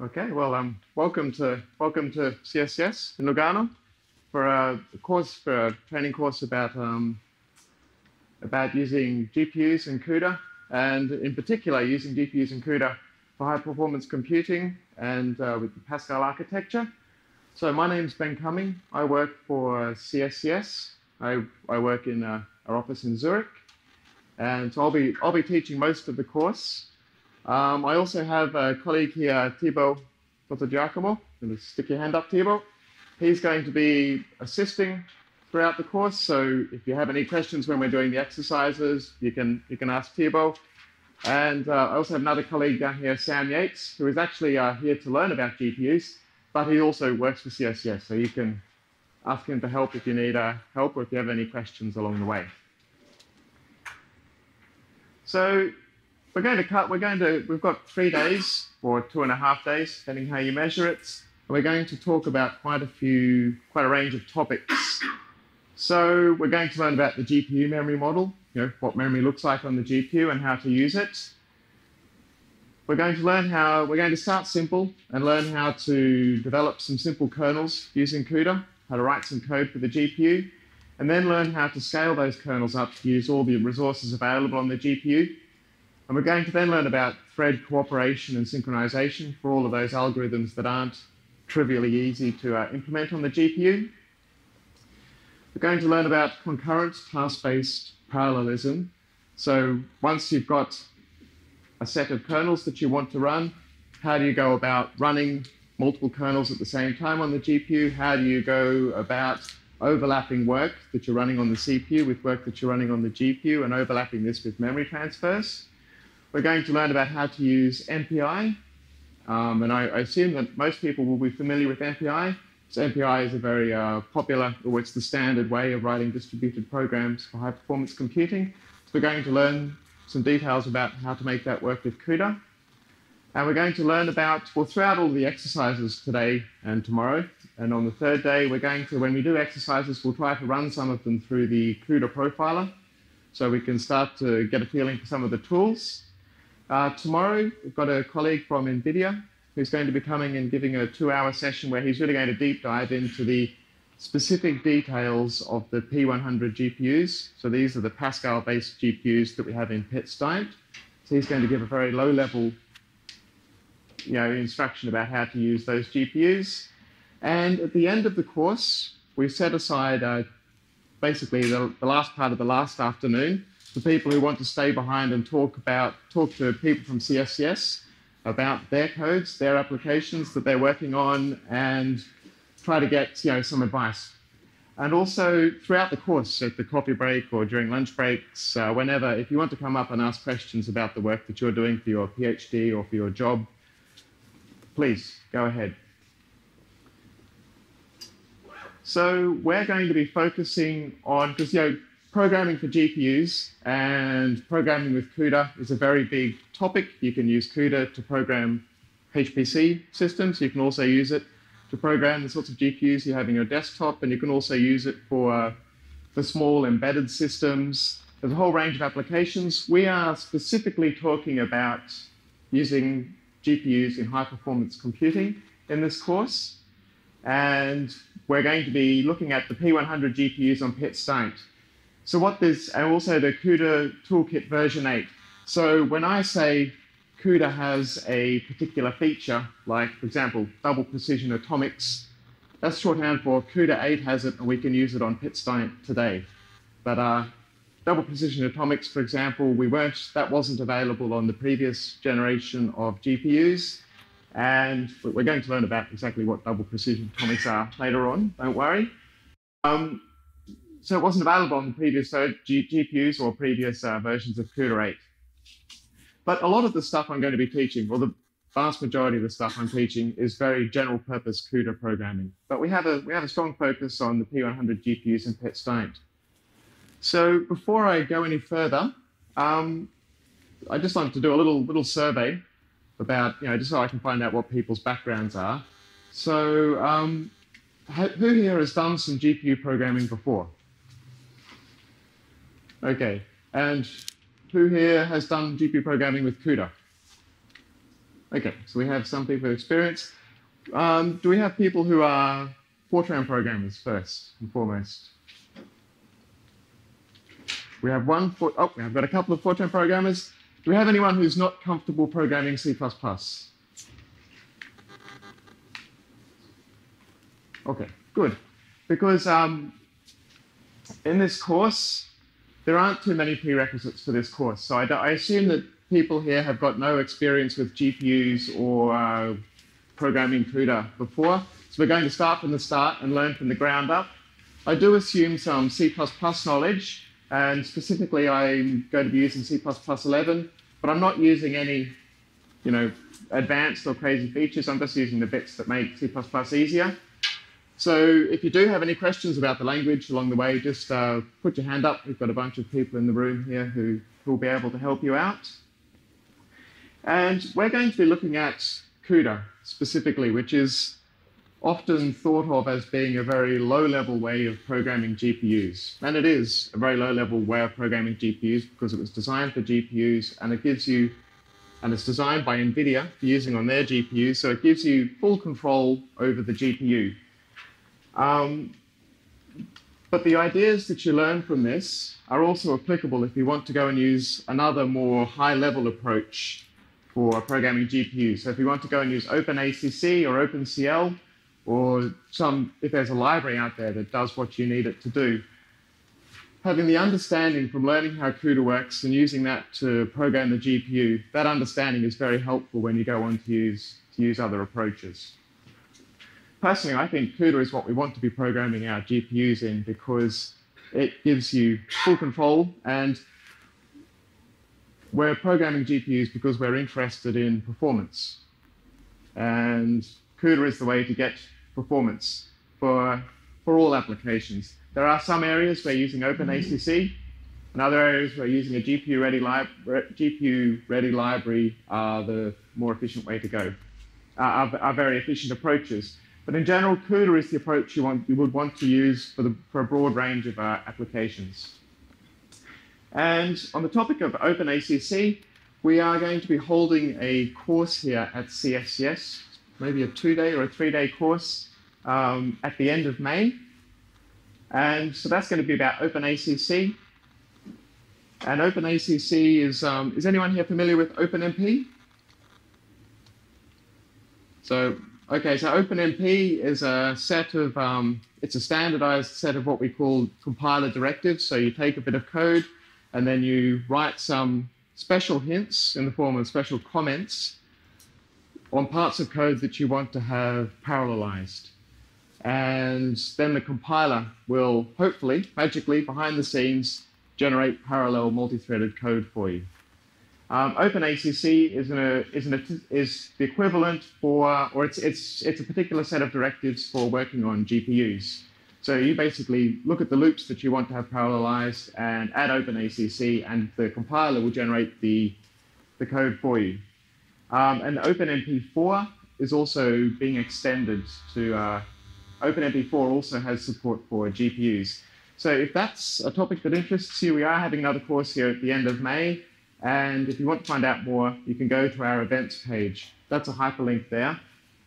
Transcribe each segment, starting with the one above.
Okay, well, welcome to CSCS in Lugano for a training course about using GPUs and CUDA, and in particular using GPUs and CUDA for high performance computing and with the Pascal architecture. So my name's Ben Cumming. I work for CSCS. I work in our office in Zurich, and so I'll be teaching most of the course. I also have a colleague here, Thibaut Giacomo. Going to stick your hand up, Thibaut. He's going to be assisting throughout the course. So if you have any questions when we're doing the exercises, you can ask Thibaut. And I also have another colleague down here, Sam Yates, who is actually here to learn about GPUs, but he also works for CSCS. So you can ask him for help if you need help or if you have any questions along the way. So we've got 3 days or 2.5 days, depending how you measure it. And we're going to talk about quite a range of topics. So we're going to learn about the GPU memory model, what memory looks like on the GPU and how to use it. We're going to start simple and learn how to develop some simple kernels using CUDA, how to write some code for the GPU, and then learn how to scale those kernels up to use all the resources available on the GPU. And we're going to then learn about thread cooperation and synchronization for all of those algorithms that aren't trivially easy to implement on the GPU. We're going to learn about concurrent task-based parallelism. So once you've got a set of kernels that you want to run, how do you go about running multiple kernels at the same time on the GPU? How do you go about overlapping work that you're running on the CPU with work that you're running on the GPU and overlapping this with memory transfers? We're going to learn about how to use MPI, and I assume that most people will be familiar with MPI. So MPI is a very popular, or it's the standard way of writing distributed programs for high-performance computing. So we're going to learn some details about how to make that work with CUDA. And we're going to learn throughout all the exercises today and tomorrow, and on the third day, when we do exercises, we'll try to run some of them through the CUDA profiler, so we can start to get a feeling for some of the tools. Tomorrow, we've got a colleague from NVIDIA who's going to be coming and giving a 2-hour session where he's really going to deep dive into the specific details of the P100 GPUs. So these are the Pascal-based GPUs that we have in Piz Daint. So he's going to give a very low-level instruction about how to use those GPUs. And at the end of the course, we've set aside basically the last part of the last afternoon for people who want to stay behind and talk to people from CSCS about their codes, their applications that they're working on, and try to get some advice. And also throughout the course, at the coffee break or during lunch breaks, whenever, if you want to come up and ask questions about the work that you're doing for your PhD or for your job, please go ahead. So we're going to be focusing on, because programming for GPUs and programming with CUDA is a very big topic. You can use CUDA to program HPC systems. You can also use it to program the sorts of GPUs you have in your desktop, and you can also use it for small embedded systems. There's a whole range of applications. We are specifically talking about using GPUs in high-performance computing in this course, and we're going to be looking at the P100 GPUs on Piz Daint. So and also the CUDA Toolkit version 8. So when I say CUDA has a particular feature, like, for example, double precision atomics, that's shorthand for CUDA 8 has it, and we can use it on Piz Daint today. But double precision atomics, for example, that wasn't available on the previous generation of GPUs, and we're going to learn about exactly what double precision atomics are later on, don't worry. So it wasn't available on the previous GPUs or previous versions of CUDA 8. But a lot of the stuff I'm going to be teaching, or the vast majority of the stuff I'm teaching, is very general purpose CUDA programming. But we have a strong focus on the P100 GPUs in Piz Daint. So before I go any further, I just wanted to do a little survey about, just so I can find out what people's backgrounds are. So who here has done some GPU programming before? Okay, and who here has done GPU programming with CUDA? Okay, so we have some people with experience. Do we have people who are Fortran programmers first and foremost? We have we have got a couple of Fortran programmers. Do we have anyone who's not comfortable programming C++? Okay, good. Because in this course, there aren't too many prerequisites for this course. So I assume that people here have got no experience with GPUs or programming CUDA before. So we're going to start from the start and learn from the ground up. I do assume some C++ knowledge, and specifically I'm going to be using C++ 11, but I'm not using any, advanced or crazy features. I'm just using the bits that make C++ easier. So if you do have any questions about the language along the way, just put your hand up. We've got a bunch of people in the room here who will be able to help you out. And we're going to be looking at CUDA specifically, which is often thought of as being a very low-level way of programming GPUs. And it is a very low-level way of programming GPUs because it was designed for GPUs, and it's designed by NVIDIA for using on their GPUs, so it gives you full control over the GPU. But the ideas that you learn from this are also applicable if you want to go and use another more high-level approach for programming GPUs. So if you want to go and use OpenACC or OpenCL, or if there's a library out there that does what you need it to do, having the understanding from learning how CUDA works and using that to program the GPU, that understanding is very helpful when you go on to use other approaches. Personally, I think CUDA is what we want to be programming our GPUs in because it gives you full control, and we're programming GPUs because we're interested in performance. And CUDA is the way to get performance for all applications. There are some areas where using OpenACC, and other areas where using a GPU-ready library are the more efficient way to go, are very efficient approaches. But in general, CUDA is the approach you would want to use for a broad range of applications. And on the topic of OpenACC, we are going to be holding a course here at CSCS, maybe a 2-day or a 3-day course at the end of May. And so that's going to be about OpenACC. And OpenACC is anyone here familiar with OpenMP? So OpenMP is a set of, it's a standardized set of what we call compiler directives. So you take a bit of code and then you write some special hints in the form of special comments on parts of code that you want to have parallelized. And then the compiler will hopefully, magically, behind the scenes, generate parallel multi-threaded code for you. OpenACC is the equivalent for, or it's a particular set of directives for working on GPUs. So you basically look at the loops that you want to have parallelized and add OpenACC, and the compiler will generate the code for you. And OpenMP4 is also being extended to, OpenMP4 also has support for GPUs. So if that's a topic that interests you, we are having another course here at the end of May. And if you want to find out more, you can go to our events page. That's a hyperlink there.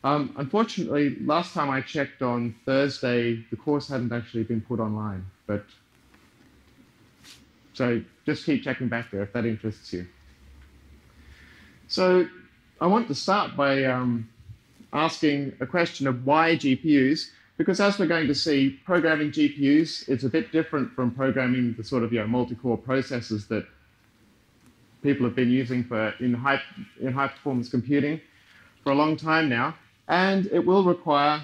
Unfortunately, last time I checked on Thursday, the course hadn't actually been put online. So just keep checking back there if that interests you. So I want to start by asking a question of why GPUs, because as we're going to see, programming GPUs is a bit different from programming the sort of multi-core processors that people have been using in high performance computing for a long time now, and it will require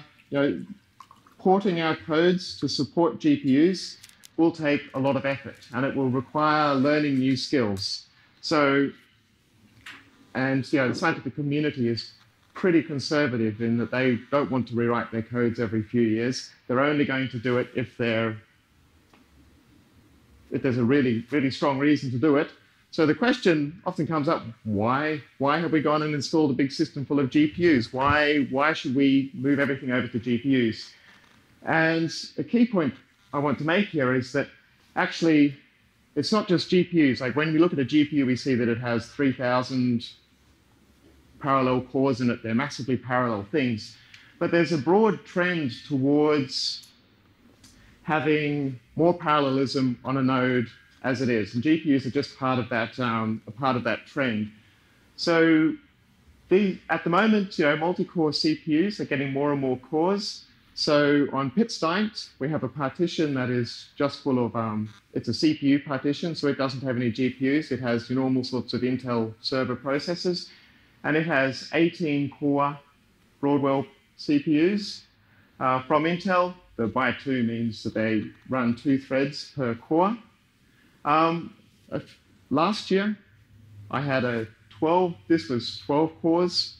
porting our codes to support GPUs will take a lot of effort, and it will require learning new skills. So, and the scientific community is pretty conservative in that they don't want to rewrite their codes every few years. They're only going to do it if there's a really, really strong reason to do it. So the question often comes up, why have we gone and installed a big system full of GPUs? Why should we move everything over to GPUs? And a key point I want to make here is that actually it's not just GPUs. Like when we look at a GPU, we see that it has 3,000 parallel cores in it. They're massively parallel things. But there's a broad trend towards having more parallelism on a node as it is. And GPUs are just part of that trend. So at the moment, multi-core CPUs are getting more and more cores. So on Piz Daint, we have a partition that is just full of, it's a CPU partition, so it doesn't have any GPUs. It has your normal sorts of Intel server processors. And it has 18 core Broadwell CPUs from Intel. The by 2 means that they run 2 threads per core. Last year, I had this was 12 cores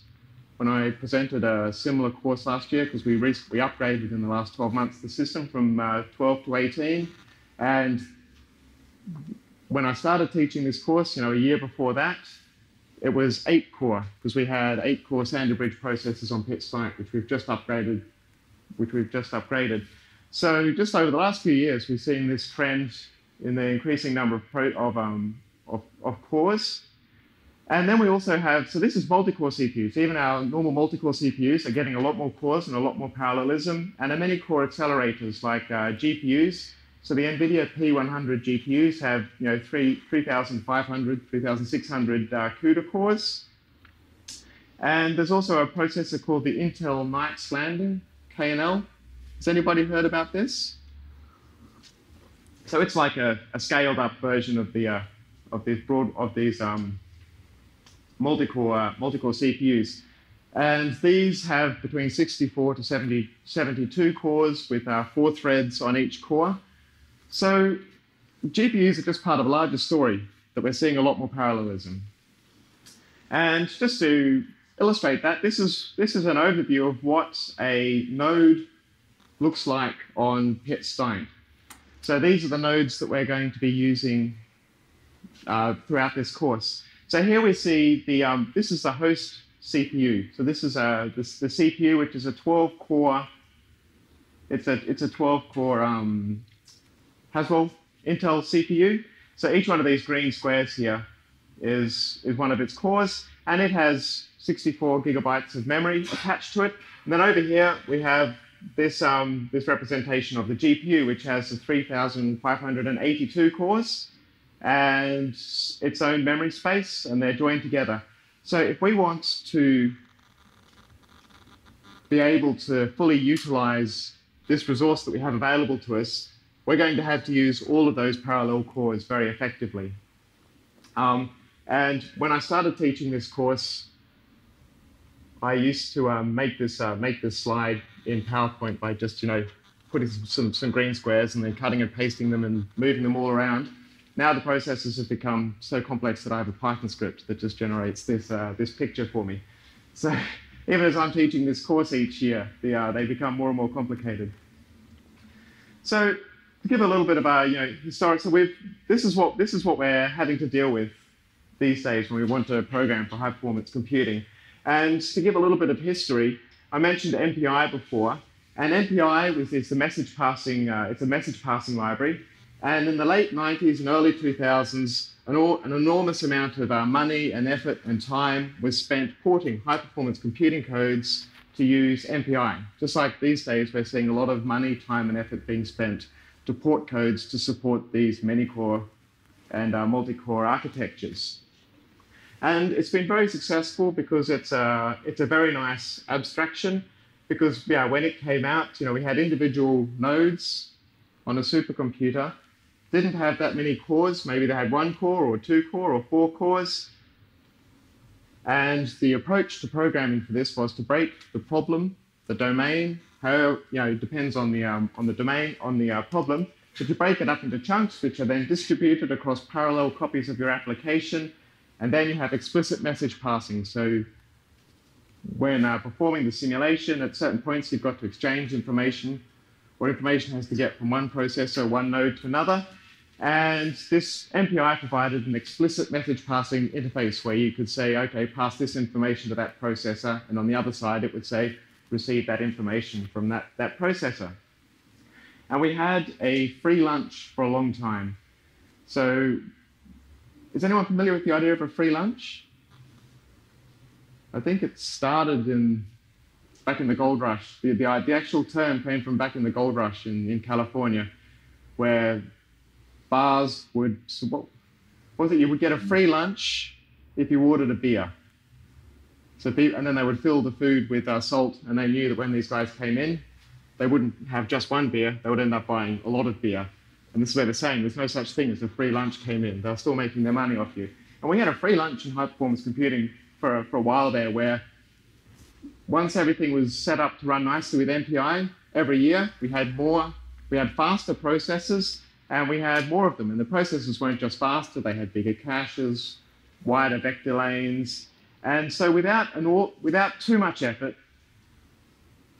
when I presented a similar course last year, because we upgraded in the last 12 months the system from 12 to 18. And when I started teaching this course, a year before that, it was 8 core, because we had 8 core Sandy Bridge processors on Piz Daint, which we've just upgraded. So just over the last few years, we've seen this trend in the increasing number of cores. And then we also have, so this is multi-core CPUs. Even our normal multi-core CPUs are getting a lot more cores and a lot more parallelism. And many core accelerators like GPUs. So the NVIDIA P100 GPUs have 3,500, 3,600 CUDA cores. And there's also a processor called the Intel Knights Landing, KNL. Has anybody heard about this? So it's like a scaled-up version of these multi-core CPUs. And these have between 64 to 72 cores with 4 threads on each core. So GPUs are just part of a larger story that we're seeing a lot more parallelism. And just to illustrate that, this is an overview of what a node looks like on Piz Daint. So these are the nodes that we're going to be using throughout this course. So here we see this is the host CPU. So this is the CPU, which is a 12-core. It's a 12-core Haswell Intel CPU. So each one of these green squares here is one of its cores, and it has 64 gigabytes of memory attached to it. And then over here we have this representation of the GPU, which has 3,582 cores and its own memory space, and they're joined together. So if we want to be able to fully utilize this resource that we have available to us, we're going to have to use all of those parallel cores very effectively. And when I started teaching this course, I used to make this slide in PowerPoint by just putting some green squares and then cutting and pasting them and moving them all around. Now the processes have become so complex that I have a Python script that just generates this picture for me. So even as I'm teaching this course each year, they become more and more complicated. So to give a little bit of our historic, so this is what we're having to deal with these days when we want to program for high performance computing. And to give a little bit of history, I mentioned MPI before, and MPI is a message passing. It's a message passing library. And in the late 90s and early 2000s, an enormous amount of money and effort and time was spent porting high-performance computing codes to use MPI. Just like these days, we're seeing a lot of money, time, and effort being spent to port codes to support these many-core and multi-core architectures. And it's been very successful because it's a very nice abstraction. Because when it came out, we had individual nodes on a supercomputer. Didn't have that many cores. Maybe they had 1 core or 2 core or 4 cores. And the approach to programming for this was to break the problem, the domain. It depends on the domain, on the problem. So to break it up into chunks, which are then distributed across parallel copies of your application. And then you have explicit message passing. So when performing the simulation, at certain points you've got to exchange information, or information has to get from one processor, one node to another. And this MPI provided an explicit message passing interface where you could say, okay, pass this information to that processor, and on the other side it would say, receive that information from that processor. And we had a free lunch for a long time. So is anyone familiar with the idea of a free lunch? I think it started back in the gold rush. The actual term came from back in the gold rush in California, where bars would, so what was it? You would get a free lunch if you ordered a beer. So and then they would fill the food with salt, and they knew that when these guys came in, they wouldn't have just one beer, they would end up buying a lot of beer. And this is where they're saying there's no such thing as a free lunch came in. They're still making their money off you. And we had a free lunch in high-performance computing for a while there, where once everything was set up to run nicely with MPI, every year we had faster processors, and we had more of them. And the processors weren't just faster, they had bigger caches, wider vector lanes. And so without too much effort,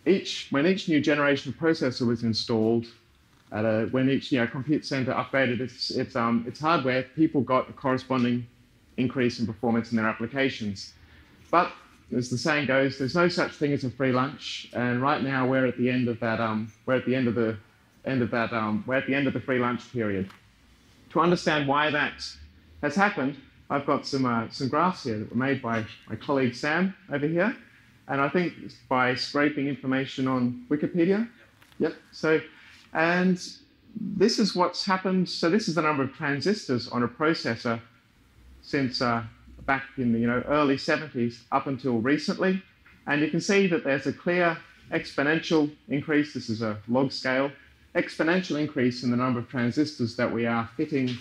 when each new generation of processor was installed, when each compute center upgraded its hardware, people got a corresponding increase in performance in their applications. But as the saying goes, there's no such thing as a free lunch. And right now we're at the end of that. We're at the end of the free lunch period. To understand why that has happened, I've got some graphs here that were made by my colleague Sam over here, and I think by scraping information on Wikipedia. Yep. And this is what's happened. So this is the number of transistors on a processor since back in the early 70s up until recently, and you can see that there's a clear exponential increase. This is a log scale exponential increase in the number of transistors that we are fitting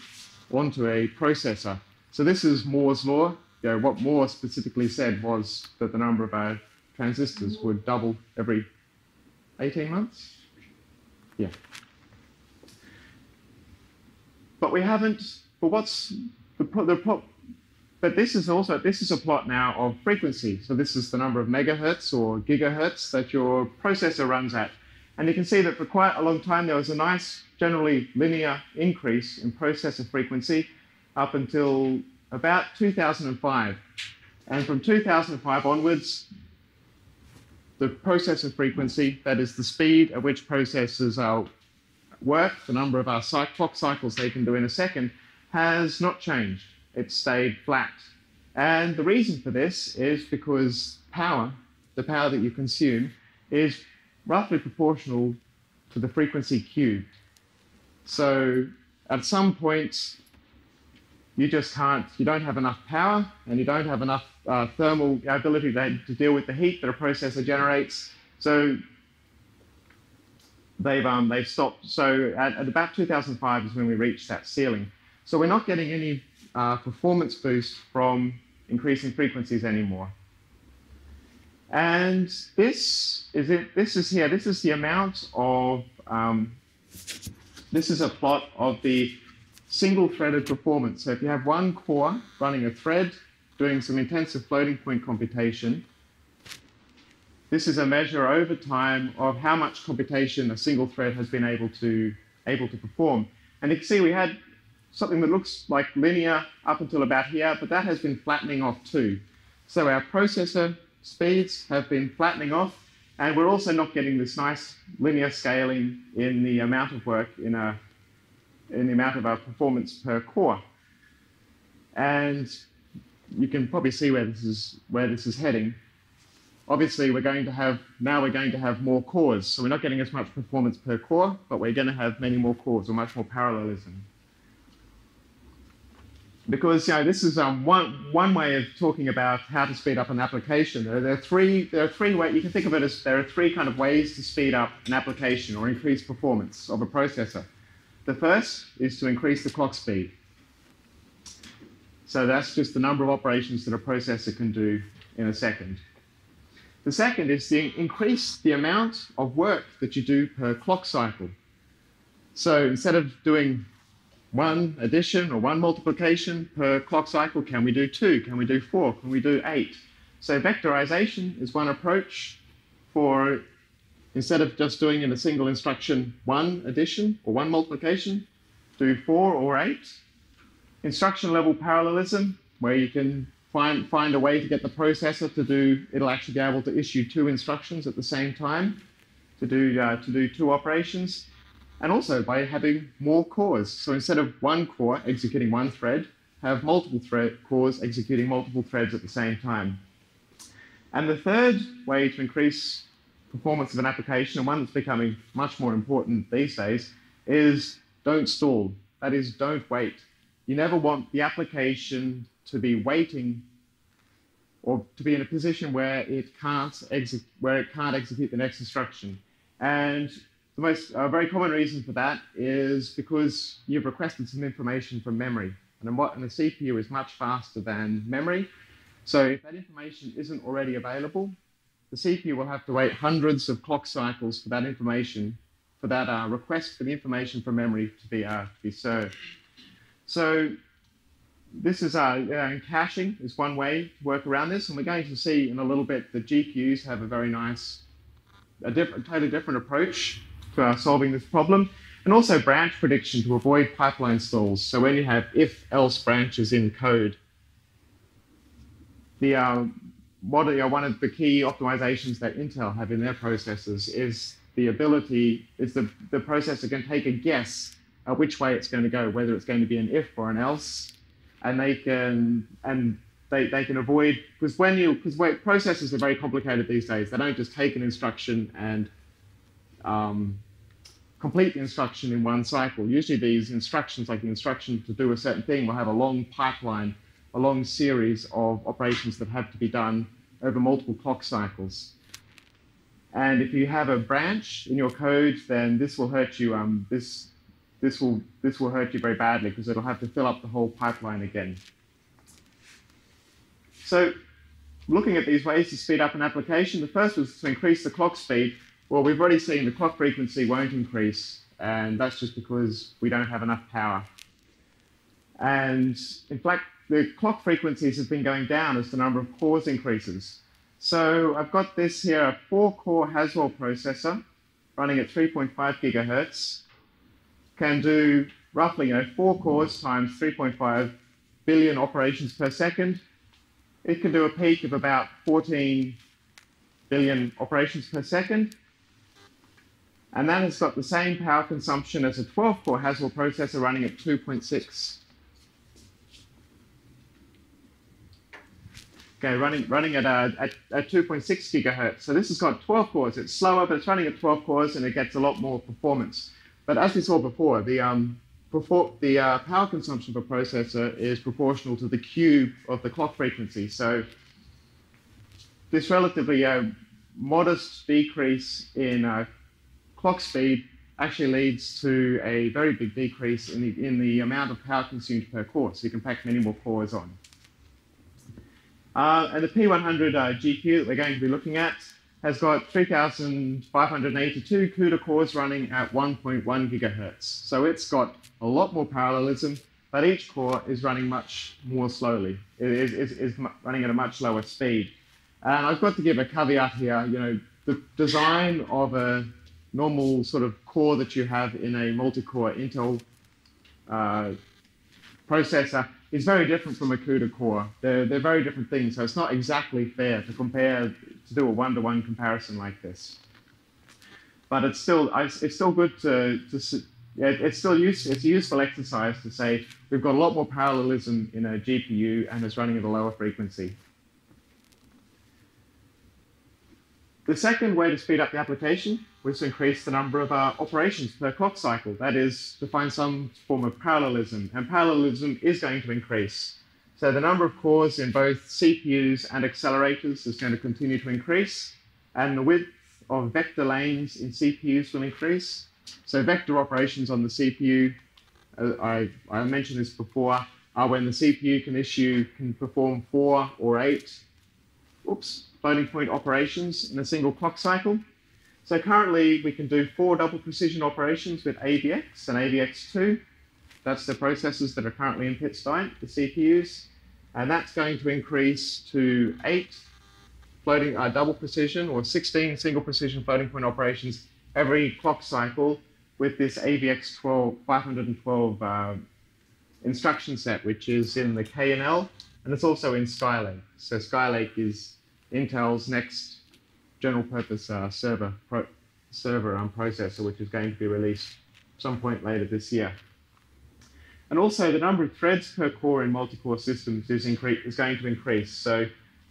onto a processor. So this is Moore's law. What Moore specifically said was that the number of our transistors would double every 18 months. Yeah. But we haven't. But what's But this is a plot now of frequency. So this is the number of megahertz or gigahertz that your processor runs at. And you can see that for quite a long time there was a nice, generally linear increase in processor frequency up until about 2005. And from 2005 onwards, the processor frequency, that is the speed at which processors work, the number of clock cycles they can do in a second, has not changed. It's stayed flat. And the reason for this is because the power that you consume, is roughly proportional to the frequency cubed. So at some point, you don't have enough power, and you don't have enough thermal ability to deal with the heat that a processor generates. So they've stopped. So at about 2005 is when we reached that ceiling. So we're not getting any performance boost from increasing frequencies anymore. And this is the amount of, this is a plot of the single-threaded performance. So if you have one core running a thread, doing some intensive floating point computation, this is a measure over time of how much computation a single thread has been able to perform. And you can see we had something that looks like linear up until about here, but that has been flattening off too. So our processor speeds have been flattening off, and we're also not getting this nice linear scaling in the amount of work in the amount of our performance per core. And you can probably see where this is heading. Obviously, we're going to have more cores, so we're not getting as much performance per core, but we're going to have many more cores, or much more parallelism. Because this is one way of talking about how to speed up an application. There are three ways. You can think of it as there are three kind of ways to speed up an application or increase performance of a processor. The first is to increase the clock speed. So that's just the number of operations that a processor can do in a second. The second is to increase the amount of work that you do per clock cycle. So instead of doing one addition or one multiplication per clock cycle, can we do 2? Can we do 4? Can we do 8? So vectorization is one approach for, instead of just doing in a single instruction one addition or one multiplication, do 4 or 8. Instruction level parallelism, where you can find a way to get the processor it'll actually be able to issue 2 instructions at the same time to do 2 operations. And also by having more cores. So instead of one core executing one thread, have multiple cores executing multiple threads at the same time. And the third way to increase performance of an application, and one that's becoming much more important these days, is don't stall. That is, don't wait. You never want the application to be waiting or to be in a position where it can't execute the next instruction. And the most very common reason for that is because you've requested some information from memory, and the CPU is much faster than memory. So if that information isn't already available, the CPU will have to wait hundreds of clock cycles for that information, for that request for the information from memory to be served. So this is caching is one way to work around this, and we're going to see in a little bit that GPUs have a very nice, totally different approach to solving this problem, and also branch prediction to avoid pipeline stalls. So when you have if-else branches in code, one of the key optimizations that Intel have in their processors is the ability, the processor can take a guess at which way it's going to go, whether it's going to be an if or an else, and they can avoid, because processors are very complicated these days. They don't just take an instruction and complete the instruction in one cycle. Usually these instructions, like the instruction to do a certain thing, will have a long pipeline, a long series of operations that have to be done over multiple clock cycles. And if you have a branch in your code, then this will hurt you. This will hurt you very badly because it'll have to fill up the whole pipeline again. So looking at these ways to speed up an application, the first was to increase the clock speed. Well, we've already seen the clock frequency won't increase, and that's just because we don't have enough power. And in fact, the clock frequencies have been going down as the number of cores increases. So I've got this here, a 4-core Haswell processor running at 3.5 gigahertz. Can do roughly 4 cores times 3.5 billion operations per second. It can do a peak of about 14 billion operations per second. And that has got the same power consumption as a 12-core Haswell processor running at 2.6. Okay, running at 2.6 gigahertz. So this has got 12 cores. It's slower, but it's running at 12 cores, and it gets a lot more performance. But as we saw before, the power consumption of a processor is proportional to the cube of the clock frequency. So this relatively modest decrease in clock speed actually leads to a very big decrease in the amount of power consumed per core. So you can pack many more cores on. And the P100 GPU that we're going to be looking at has got 3,582 CUDA cores running at 1.1 gigahertz. So it's got a lot more parallelism, but each core is running much more slowly. It is running at a much lower speed. And I've got to give a caveat here. The design of a normal sort of core that you have in a multi-core Intel processor is very different from a CUDA core. They're very different things, so it's not exactly fair to do a one-to-one comparison like this. But it's still good it's a useful exercise to say we've got a lot more parallelism in a GPU and it's running at a lower frequency. The second way to speed up the application was to increase the number of operations per clock cycle. That is, to find some form of parallelism. And parallelism is going to increase. So the number of cores in both CPUs and accelerators is going to continue to increase. And the width of vector lanes in CPUs will increase. So vector operations on the CPU, I mentioned this before, are when the CPU can perform 4 or 8 floating point operations in a single clock cycle. So currently we can do 4 double precision operations with AVX and AVX2. That's the processors that are currently in Piz Daint, the CPUs. And that's going to increase to 8 floating double precision or 16 single precision floating point operations every clock cycle with this AVX 512 instruction set, which is in the KNL, and it's also in Skylake. So Skylake is Intel's next general purpose server processor, which is going to be released some point later this year. And also the number of threads per core in multi-core systems is going to increase. So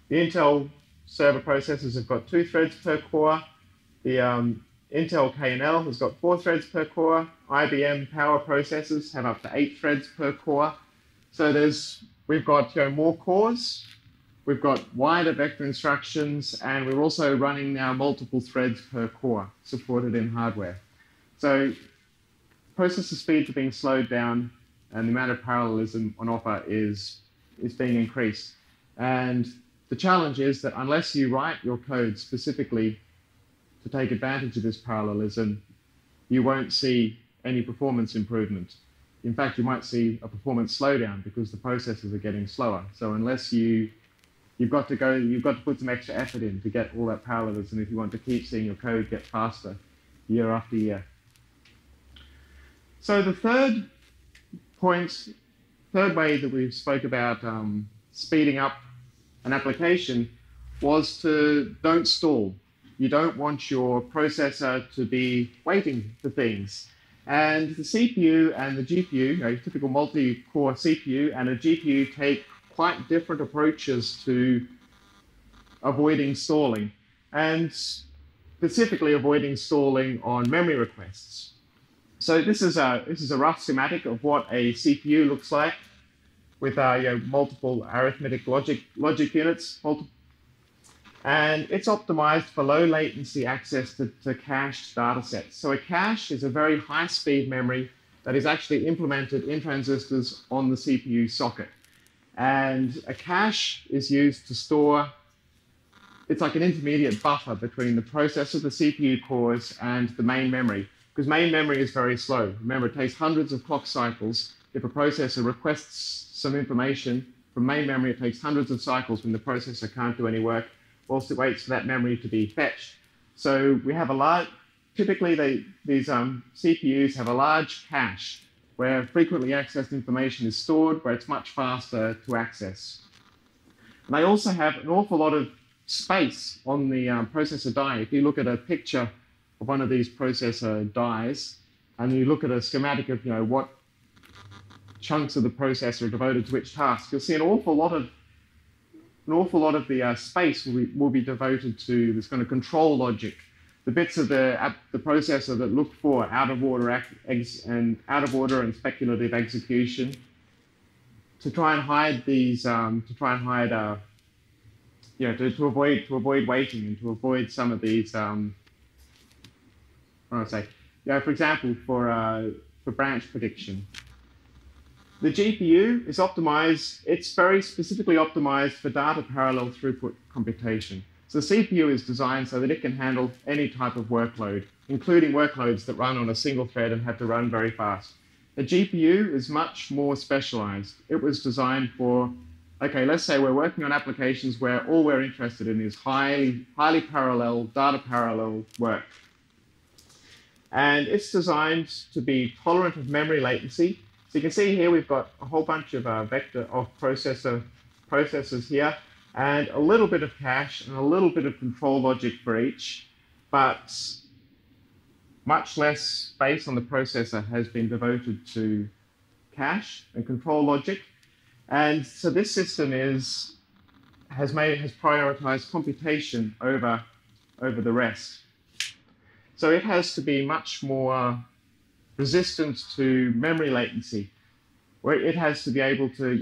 the Intel server processors have got 2 threads per core. The Intel K&L has got 4 threads per core. IBM Power processors have up to 8 threads per core. So we've got more cores, we've got wider vector instructions, and we're also running now multiple threads per core supported in hardware. So processor speeds are being slowed down, and the amount of parallelism on offer is being increased. And the challenge is that unless you write your code specifically to take advantage of this parallelism, you won't see any performance improvement. In fact, you might see a performance slowdown because the processors are getting slower. So unless you've got to put some extra effort in to get all that parallelism if you want to keep seeing your code get faster year after year. So the third way that we spoke about speeding up an application was to don't stall. You don't want your processor to be waiting for things. And the CPU and the GPU, a typical multi-core CPU and a GPU take quite different approaches to avoiding stalling, and specifically avoiding stalling on memory requests. So this is a rough schematic of what a CPU looks like with multiple arithmetic logic units, and it's optimized for low latency access to cached data sets. So a cache is a very high-speed memory that is actually implemented in transistors on the CPU socket. And a cache is used to store, it's like an intermediate buffer between the processor, the CPU cores, and the main memory, because main memory is very slow. Remember, it takes hundreds of clock cycles. If a processor requests some information from main memory, it takes hundreds of cycles when the processor can't do any work, whilst it waits for that memory to be fetched. So we have typically these CPUs have a large cache where frequently accessed information is stored, where it's much faster to access. And they also have an awful lot of space on the processor die. If you look at a picture of one of these processor dies, and you look at a schematic of what chunks of the processor are devoted to which task, you'll see an awful lot of the space will be devoted to this kind of control logic, the bits of the processor that look for out of order and speculative execution, to try and hide these, to avoid waiting and to avoid some of these. For example, for branch prediction. The GPU is optimized, it's very specifically optimized for data parallel throughput computation. So the CPU is designed so that it can handle any type of workload, including workloads that run on a single thread and have to run very fast. The GPU is much more specialized. It was designed for, okay, let's say we're working on applications where all we're interested in is highly parallel, data parallel work. And it's designed to be tolerant of memory latency. So you can see here we've got a whole bunch of processors here, and a little bit of cache and a little bit of control logic for each, but much less space on the processor has been devoted to cache and control logic. And so this system has prioritized computation over the rest. So it has to be much more resistant to memory latency, where it has to be able to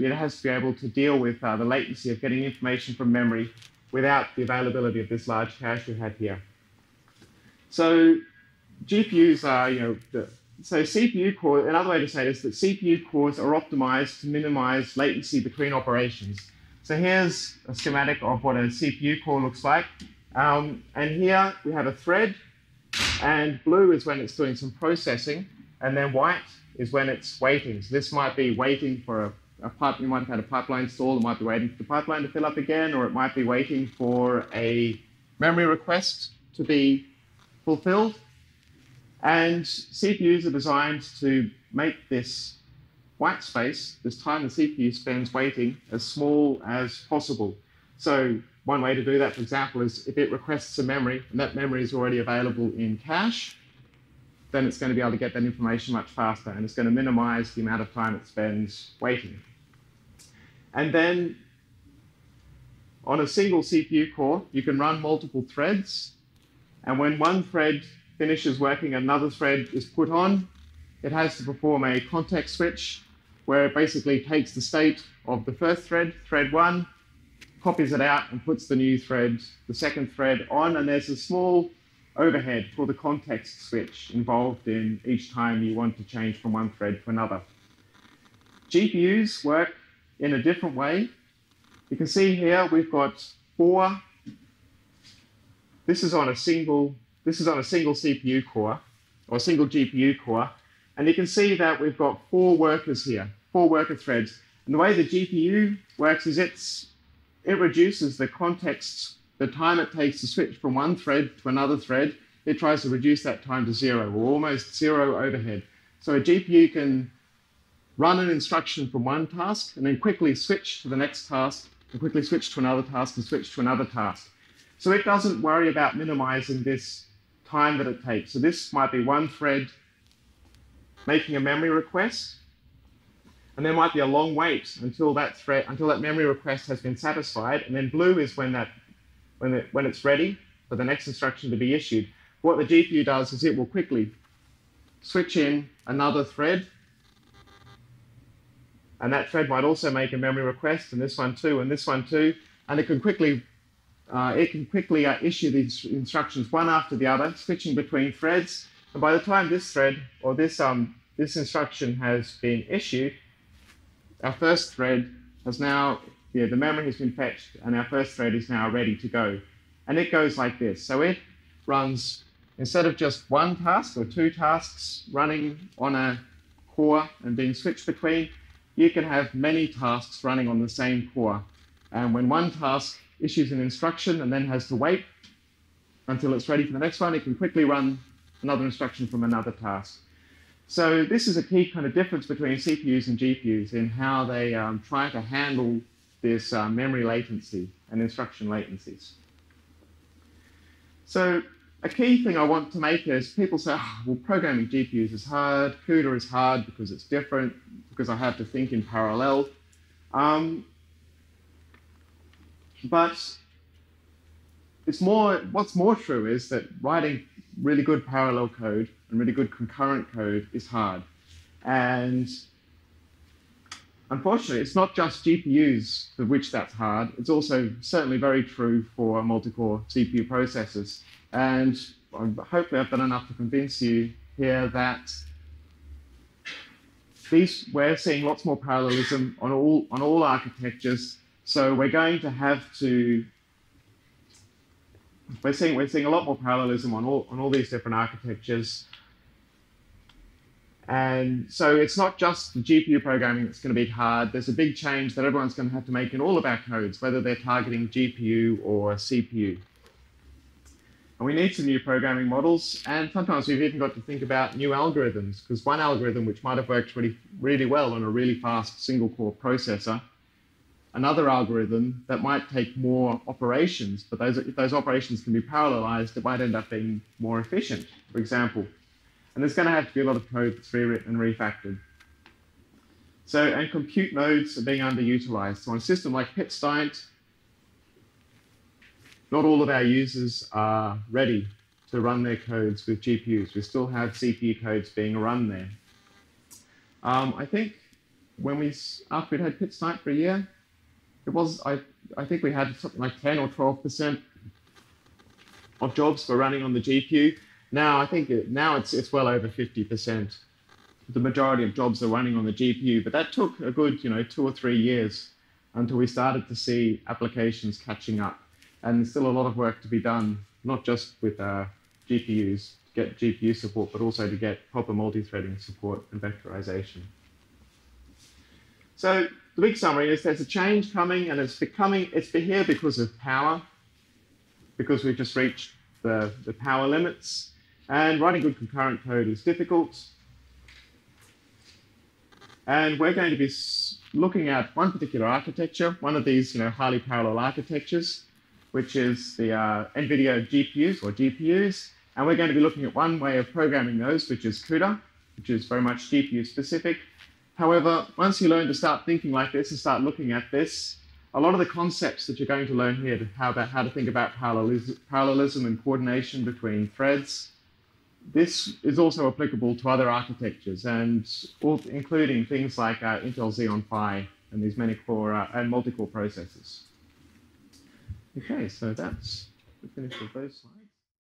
deal with the latency of getting information from memory without the availability of this large cache we had here. So GPUs are, so CPU cores, another way to say this, that CPU cores are optimized to minimize latency between operations. So here's a schematic of what a CPU core looks like. And here we have a thread, and blue is when it's doing some processing, and then white is when it's waiting. So this might be waiting for a pipe. You might have had a pipeline stall. It might be waiting for the pipeline to fill up again, or it might be waiting for a memory request to be fulfilled. And CPUs are designed to make this white space, this time the CPU spends waiting, as small as possible. So one way to do that, for example, is if it requests a memory and that memory is already available in cache, then it's going to be able to get that information much faster, and it's going to minimize the amount of time it spends waiting. And then on a single CPU core, you can run multiple threads. And when one thread finishes working, another thread is put on. It has to perform a context switch where it basically takes the state of the first thread, thread 1, copies it out and puts the new thread, the second thread on. And there's a small overhead called a context switch involved in each time you want to change from one thread to another. GPUs work in a different way. You can see here we've got 4. This is on a single CPU core, or a single GPU core. And you can see that we've got 4 workers here, 4 worker threads. And the way the GPU works is it reduces the context, the time it takes to switch from one thread to another thread. It tries to reduce that time to 0, or almost 0 overhead. So a GPU can run an instruction from one task and then quickly switch to the next task, and quickly switch to another task, and switch to another task. So it doesn't worry about minimizing this time that it takes. So this might be one thread making a memory request, and there might be a long wait until that memory request has been satisfied, and then blue is when it's ready for the next instruction to be issued. What the GPU does is it will quickly switch in another thread, and that thread might also make a memory request, and this one too, and this one too, and it can quickly issue these instructions one after the other, switching between threads. And by the time this thread or this instruction has been issued, our first thread has now, the memory has been fetched, and our first thread is now ready to go. And it goes like this. So it runs, instead of just one task or 2 tasks running on a core and being switched between, you can have many tasks running on the same core. And when one task issues an instruction and then has to wait until it's ready for the next one, it can quickly run another instruction from another task. So this is a key kind of difference between CPUs and GPUs in how they try to handle this memory latency and instruction latencies. So a key thing I want to make is people say, oh, well, programming GPUs is hard, CUDA is hard because it's different, because I have to think in parallel. But what's more true is that writing really good parallel code and really good concurrent code is hard. And unfortunately, it's not just GPUs for which that's hard. It's also certainly very true for multi-core CPU processors. And hopefully I've done enough to convince you here that we're seeing lots more parallelism on all architectures. So we're going to have to, we're seeing a lot more parallelism on all these different architectures. And so it's not just the GPU programming that's going to be hard. There's a big change that everyone's going to have to make in all of our codes, whether they're targeting GPU or CPU. And we need some new programming models. And sometimes we've even got to think about new algorithms, because one algorithm which might have worked really well on a really fast single-core processor, another algorithm that might take more operations, but if those operations can be parallelized, it might end up being more efficient, for example. And there's going to have to be a lot of code that's rewritten and refactored. So, and compute nodes are being underutilized. So on a system like Piz Daint, not all of our users are ready to run their codes with GPUs. We still have CPU codes being run there. I think after we'd had Piz Daint for a year, I think we had something like 10 or 12% of jobs were running on the GPU. Now I think it's well over 50%. The majority of jobs are running on the GPU, but that took a good 2 or 3 years until we started to see applications catching up. And there's still a lot of work to be done, not just with GPUs to get GPU support, but also to get proper multi-threading support and vectorization. So the big summary is there's a change coming, and it's here because of power, because we've just reached the power limits. And writing good concurrent code is difficult. And we're going to be looking at one particular architecture, one of these highly parallel architectures, which is the NVIDIA GPUs or GPUs. And we're going to be looking at one way of programming those, which is CUDA, which is very much GPU specific. However, once you learn to start thinking like this and start looking at this, a lot of the concepts that you're going to learn here, about how to think about parallelism and coordination between threads, this is also applicable to other architectures, and including things like Intel Xeon Phi and these many-core and multi-core processors. Okay, so that's the finish of those slides.